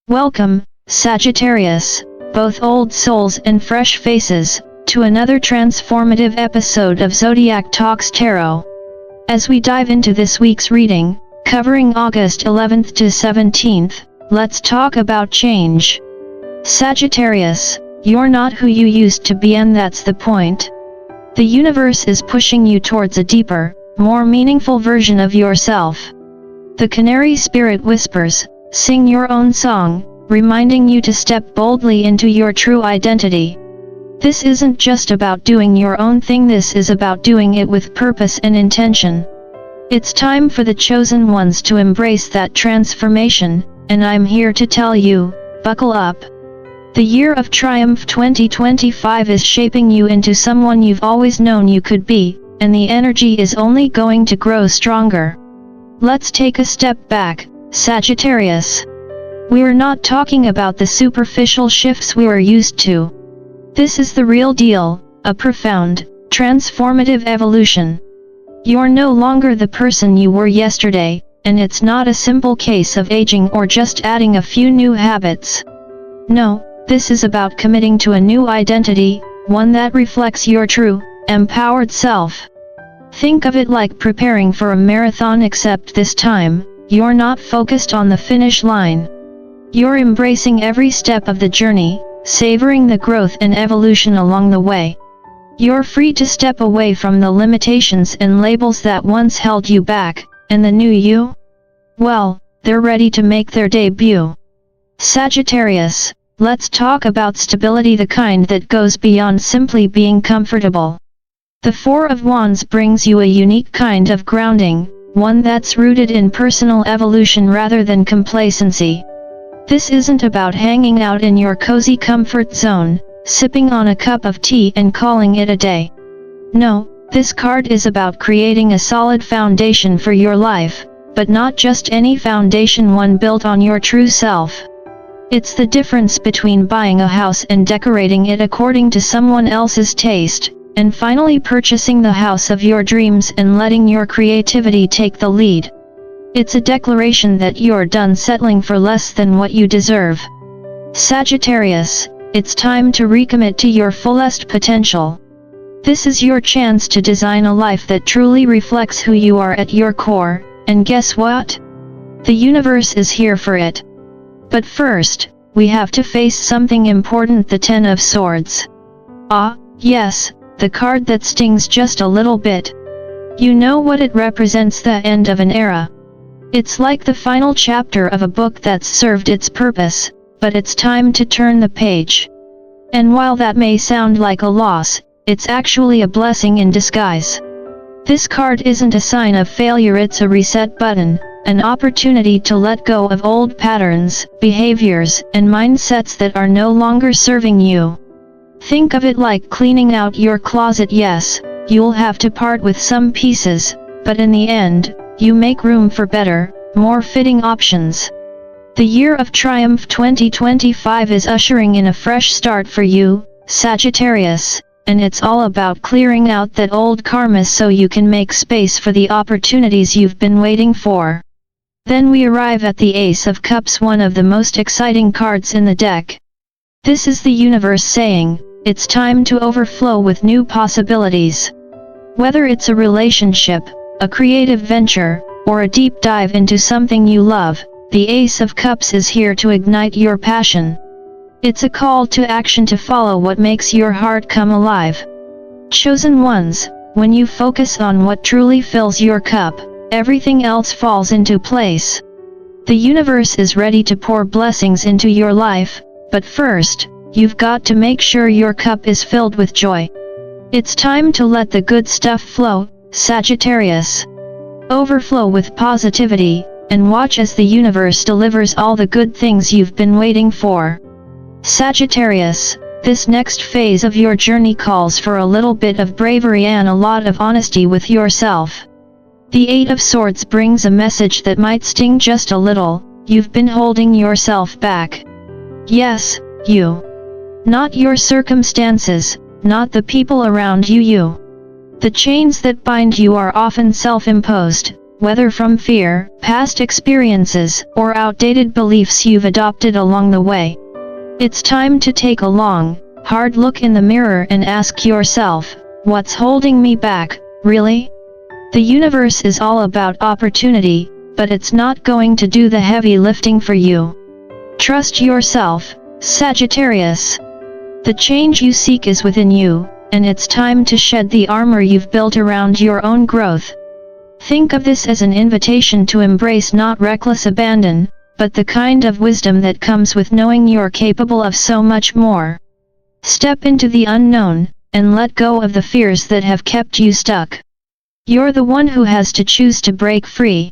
Welcome, Sagittarius, both old souls and fresh faces, to another transformative episode of Zodiac Talks Tarot. As we dive into this week's reading, covering August 11th to 17th, let's talk about change. Sagittarius, you're not who you used to be, and that's the point. The universe is pushing you towards a deeper, more meaningful version of yourself. The canary spirit whispers, "Sing your own song," reminding you to step boldly into your true identity. This isn't just about doing your own thing, this is about doing it with purpose and intention. It's time for the chosen ones to embrace that transformation, and I'm here to tell you, buckle up. The year of triumph 2025 is shaping you into someone you've always known you could be, and the energy is only going to grow stronger. Let's take a step back, Sagittarius. We're not talking about the superficial shifts we were used to. This is the real deal, a profound, transformative evolution. You're no longer the person you were yesterday, and it's not a simple case of aging or just adding a few new habits. No, this is about committing to a new identity, one that reflects your true, empowered self. Think of it like preparing for a marathon, except this time, you're not focused on the finish line. You're embracing every step of the journey, savoring the growth and evolution along the way. You're free to step away from the limitations and labels that once held you back, and the new you? Well, they're ready to make their debut. Sagittarius, let's talk about stability, the kind that goes beyond simply being comfortable. The Four of Wands brings you a unique kind of grounding, one that's rooted in personal evolution rather than complacency. This isn't about hanging out in your cozy comfort zone, sipping on a cup of tea and calling it a day. No, this card is about creating a solid foundation for your life, but not just any foundation, one built on your true self. It's the difference between buying a house and decorating it according to someone else's taste, and finally purchasing the house of your dreams and letting your creativity take the lead. It's a declaration that you're done settling for less than what you deserve. Sagittarius, it's time to recommit to your fullest potential. This is your chance to design a life that truly reflects who you are at your core, and guess what? The universe is here for it. But first, we have to face something important, the Ten of Swords. Ah, yes, the card that stings just a little bit. You know what it represents, the end of an era. It's like the final chapter of a book that's served its purpose, but it's time to turn the page. And while that may sound like a loss, it's actually a blessing in disguise. This card isn't a sign of failure, it's a reset button, an opportunity to let go of old patterns, behaviors, and mindsets that are no longer serving you. Think of it like cleaning out your closet. Yes, you'll have to part with some pieces, but in the end, you make room for better, more fitting options. The year of triumph 2025 is ushering in a fresh start for you, Sagittarius, and it's all about clearing out that old karma so you can make space for the opportunities you've been waiting for. Then we arrive at the Ace of Cups, one of the most exciting cards in the deck. This is the universe saying, it's time to overflow with new possibilities. Whether it's a relationship, a creative venture, or a deep dive into something you love, the Ace of Cups is here to ignite your passion. It's a call to action to follow what makes your heart come alive. Chosen ones, when you focus on what truly fills your cup, everything else falls into place. The universe is ready to pour blessings into your life, but first, you've got to make sure your cup is filled with joy. It's time to let the good stuff flow, Sagittarius. Overflow with positivity, and watch as the universe delivers all the good things you've been waiting for. Sagittarius, this next phase of your journey calls for a little bit of bravery and a lot of honesty with yourself. The Eight of Swords brings a message that might sting just a little. You've been holding yourself back. Yes, you. Not your circumstances, not the people around you. The chains that bind you are often self-imposed, whether from fear, past experiences, or outdated beliefs you've adopted along the way. It's time to take a long, hard look in the mirror and ask yourself, what's holding me back, really? The universe is all about opportunity, but it's not going to do the heavy lifting for you. Trust yourself, Sagittarius. The change you seek is within you, and it's time to shed the armor you've built around your own growth. Think of this as an invitation to embrace not reckless abandon, but the kind of wisdom that comes with knowing you're capable of so much more. Step into the unknown, and let go of the fears that have kept you stuck. You're the one who has to choose to break free.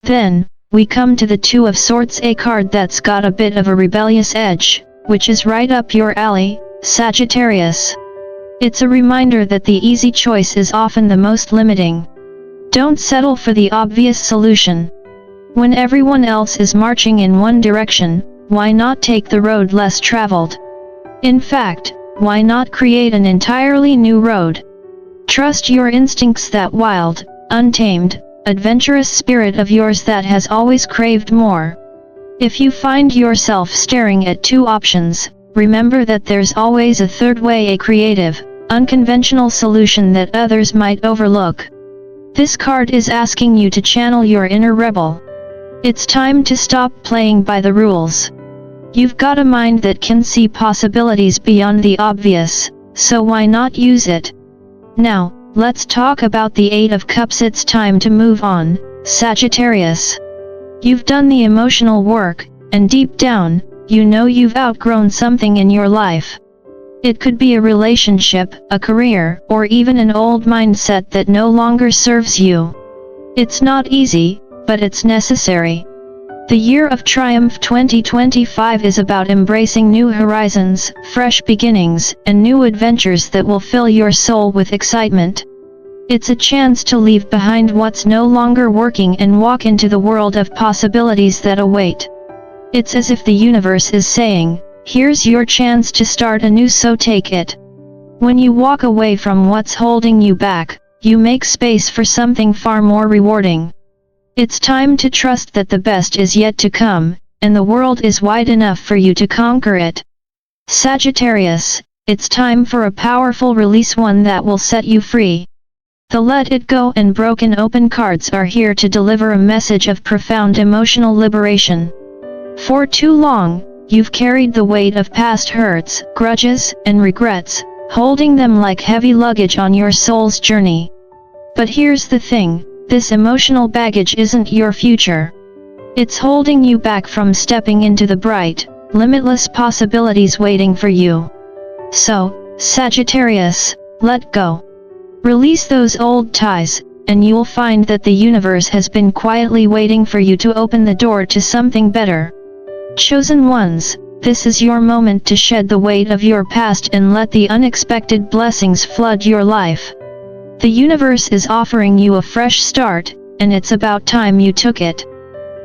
Then, we come to the Two of Swords, a card that's got a bit of a rebellious edge, which is right up your alley, Sagittarius. It's a reminder that the easy choice is often the most limiting. Don't settle for the obvious solution. When everyone else is marching in one direction, why not take the road less traveled? In fact, why not create an entirely new road? Trust your instincts, that wild, untamed, adventurous spirit of yours that has always craved more. If you find yourself staring at two options, remember that there's always a third way, a creative, unconventional solution that others might overlook. This card is asking you to channel your inner rebel. It's time to stop playing by the rules. You've got a mind that can see possibilities beyond the obvious, so why not use it? Now, let's talk about the Eight of Cups. It's time to move on, Sagittarius. You've done the emotional work, and deep down, you know you've outgrown something in your life. It could be a relationship, a career, or even an old mindset that no longer serves you. It's not easy, but it's necessary. The Year of Triumph 2025 is about embracing new horizons, fresh beginnings, and new adventures that will fill your soul with excitement. It's a chance to leave behind what's no longer working and walk into the world of possibilities that await. It's as if the universe is saying, here's your chance to start anew, so take it. When you walk away from what's holding you back, you make space for something far more rewarding. It's time to trust that the best is yet to come, and the world is wide enough for you to conquer it. Sagittarius, it's time for a powerful release, one that will set you free. The Let It Go and Broken Open cards are here to deliver a message of profound emotional liberation. For too long, you've carried the weight of past hurts, grudges, and regrets, holding them like heavy luggage on your soul's journey. But here's the thing, this emotional baggage isn't your future. It's holding you back from stepping into the bright, limitless possibilities waiting for you. So, Sagittarius, let go. Release those old ties, and you'll find that the universe has been quietly waiting for you to open the door to something better. Chosen ones, this is your moment to shed the weight of your past and let the unexpected blessings flood your life. The universe is offering you a fresh start, and it's about time you took it.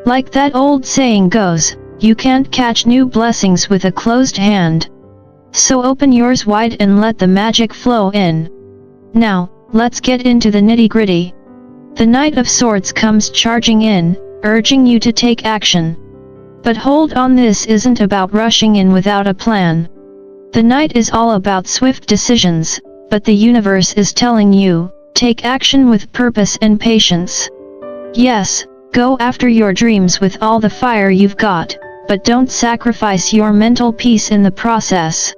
Like that old saying goes, you can't catch new blessings with a closed hand. So open yours wide and let the magic flow in. Now, let's get into the nitty-gritty. The Knight of Swords comes charging in, urging you to take action. But hold on, this isn't about rushing in without a plan. The Knight is all about swift decisions, but the universe is telling you, take action with purpose and patience. Yes, go after your dreams with all the fire you've got, but don't sacrifice your mental peace in the process.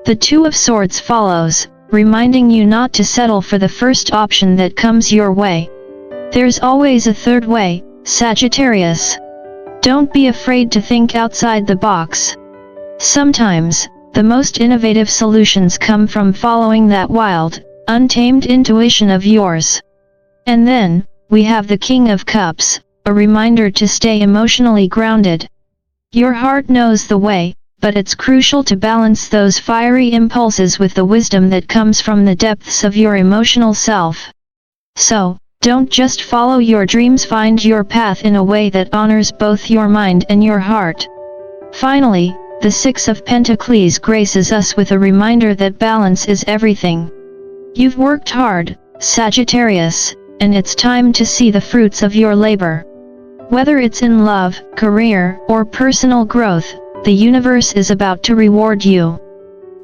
The Two of Swords follows, reminding you not to settle for the first option that comes your way. There's always a third way, Sagittarius. Don't be afraid to think outside the box. Sometimes, the most innovative solutions come from following that wild, untamed intuition of yours. And then, we have the King of Cups, a reminder to stay emotionally grounded. Your heart knows the way, but it's crucial to balance those fiery impulses with the wisdom that comes from the depths of your emotional self. So, don't just follow your dreams, find your path in a way that honors both your mind and your heart. Finally, the Six of Pentacles graces us with a reminder that balance is everything. You've worked hard, Sagittarius, and it's time to see the fruits of your labor. Whether it's in love, career, or personal growth, the universe is about to reward you.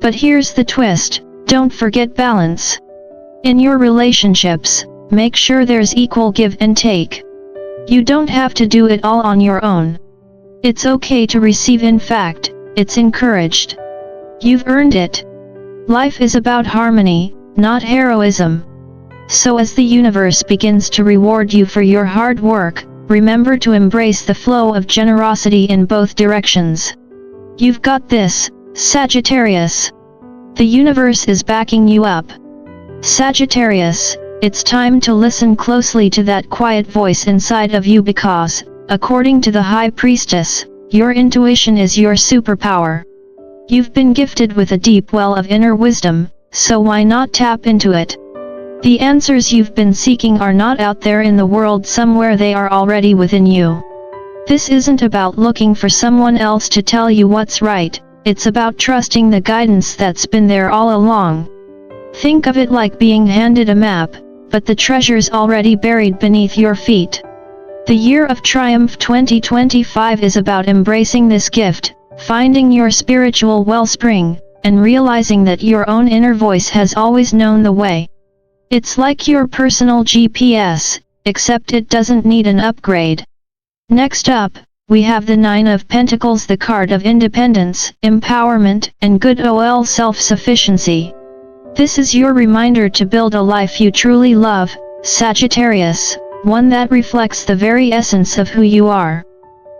But here's the twist, don't forget balance. In your relationships, make sure there's equal give and take. You don't have to do it all on your own. It's okay to receive, in fact, it's encouraged. You've earned it. Life is about harmony, not heroism. So as the universe begins to reward you for your hard work, remember to embrace the flow of generosity in both directions. You've got this, Sagittarius. The universe is backing you up. Sagittarius, it's time to listen closely to that quiet voice inside of you because, according to the High Priestess, your intuition is your superpower. You've been gifted with a deep well of inner wisdom, so why not tap into it? The answers you've been seeking are not out there in the world somewhere, they are already within you. This isn't about looking for someone else to tell you what's right, it's about trusting the guidance that's been there all along. Think of it like being handed a map, but the treasure's already buried beneath your feet. The Year of Triumph 2025 is about embracing this gift, finding your spiritual wellspring, and realizing that your own inner voice has always known the way. It's like your personal GPS, except it doesn't need an upgrade. Next up, we have the 9 of Pentacles, the card of independence, empowerment, and good old self-sufficiency. This is your reminder to build a life you truly love, Sagittarius, one that reflects the very essence of who you are.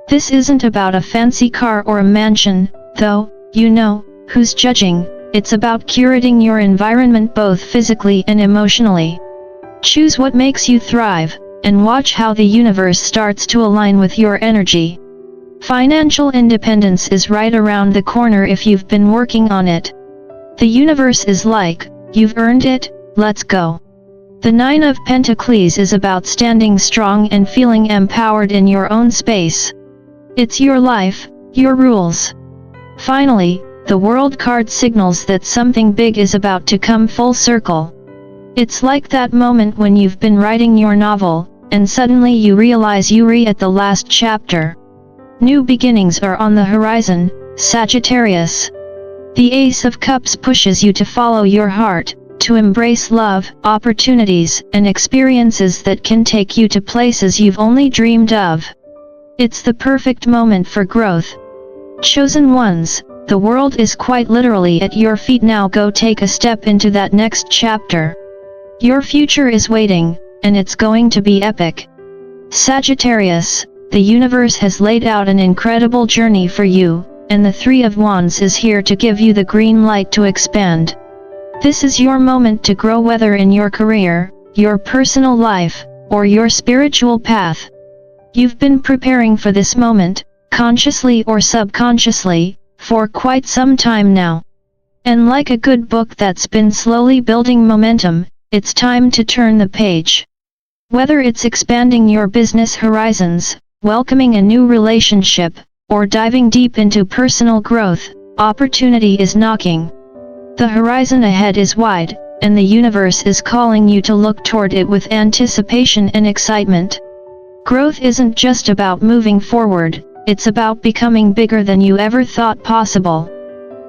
This isn't about a fancy car or a mansion, though, you know, who's judging, it's about curating your environment both physically and emotionally. Choose what makes you thrive, and watch how the universe starts to align with your energy. Financial independence is right around the corner if you've been working on it. The universe is like, you've earned it, let's go. The 9 of Pentacles is about standing strong and feeling empowered in your own space. It's your life, your rules. Finally, the World card signals that something big is about to come full circle. It's like that moment when you've been writing your novel, and suddenly you realize you're at the last chapter. New beginnings are on the horizon, Sagittarius. The Ace of Cups pushes you to follow your heart, to embrace love, opportunities, and experiences that can take you to places you've only dreamed of. It's the perfect moment for growth. Chosen ones, the world is quite literally at your feet now. Go take a step into that next chapter. Your future is waiting, and it's going to be epic. Sagittarius, the universe has laid out an incredible journey for you, and the 3 of Wands is here to give you the green light to expand. This is your moment to grow, whether in your career, your personal life, or your spiritual path. You've been preparing for this moment, consciously or subconsciously, for quite some time now. And like a good book that's been slowly building momentum, it's time to turn the page. Whether it's expanding your business horizons, welcoming a new relationship, or diving deep into personal growth, opportunity is knocking. The horizon ahead is wide, and the universe is calling you to look toward it with anticipation and excitement. Growth isn't just about moving forward, it's about becoming bigger than you ever thought possible.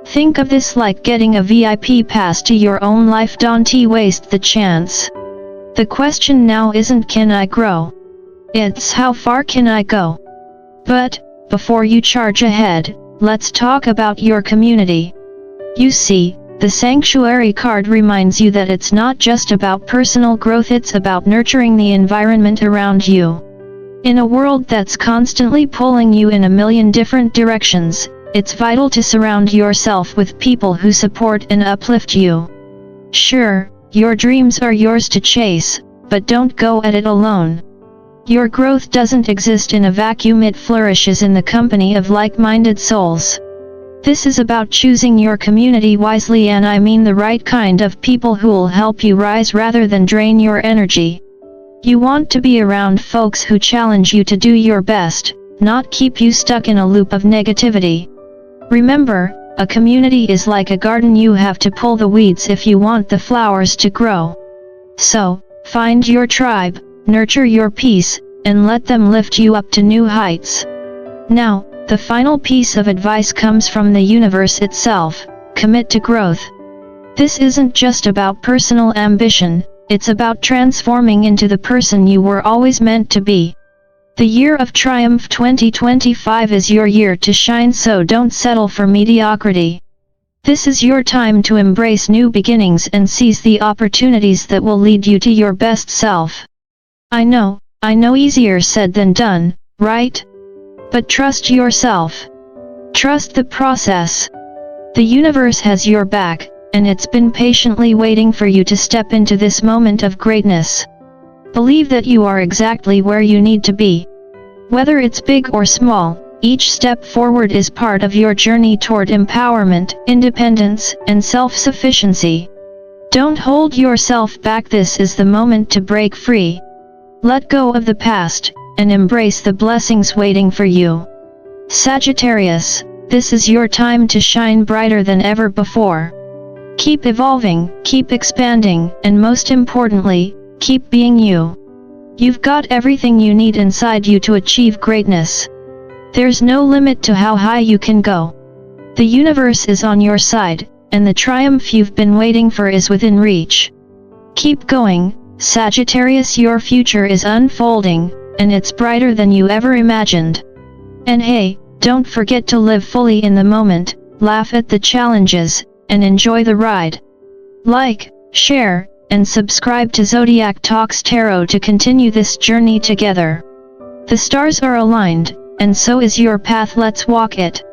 Think of this like getting a VIP pass to your own life. Don't waste the chance. The question now isn't can I grow? It's how far can I go? But, before you charge ahead, let's talk about your community. You see, the Sanctuary card reminds you that it's not just about personal growth, it's about nurturing the environment around you. In a world that's constantly pulling you in a million different directions, it's vital to surround yourself with people who support and uplift you. Sure, your dreams are yours to chase, but don't go at it alone. Your growth doesn't exist in a vacuum, it flourishes in the company of like-minded souls. This is about choosing your community wisely, and I mean the right kind of people who'll help you rise rather than drain your energy. You want to be around folks who challenge you to do your best, not keep you stuck in a loop of negativity. Remember, a community is like a garden, you have to pull the weeds if you want the flowers to grow. So, Find your tribe, nurture your peace, and let them lift you up to new heights. Now, the final piece of advice comes from the universe itself: commit to growth. This isn't just about personal ambition, it's about transforming into the person you were always meant to be. The year of triumph 2025 is your year to shine, so don't settle for mediocrity. This is your time to embrace new beginnings and seize the opportunities that will lead you to your best self. I know, easier said than done, right? But trust yourself. Trust the process. The universe has your back, and it's been patiently waiting for you to step into this moment of greatness. Believe that you are exactly where you need to be. Whether it's big or small, each step forward is part of your journey toward empowerment, independence, and self-sufficiency. Don't hold yourself back. This is the moment to break free. Let go of the past, and embrace the blessings waiting for you. Sagittarius, this is your time to shine brighter than ever before. Keep evolving, keep expanding, and most importantly, keep being you. You've got everything you need inside you to achieve greatness. There's no limit to how high you can go. The universe is on your side, and the triumph you've been waiting for is within reach. Keep going, Sagittarius. Your future is unfolding, and it's brighter than you ever imagined. And hey, don't forget to live fully in the moment, laugh at the challenges, and enjoy the ride. Like, share, and subscribe to Zodiac Talks Tarot to continue this journey together. The stars are aligned, and so is your path. Let's walk it.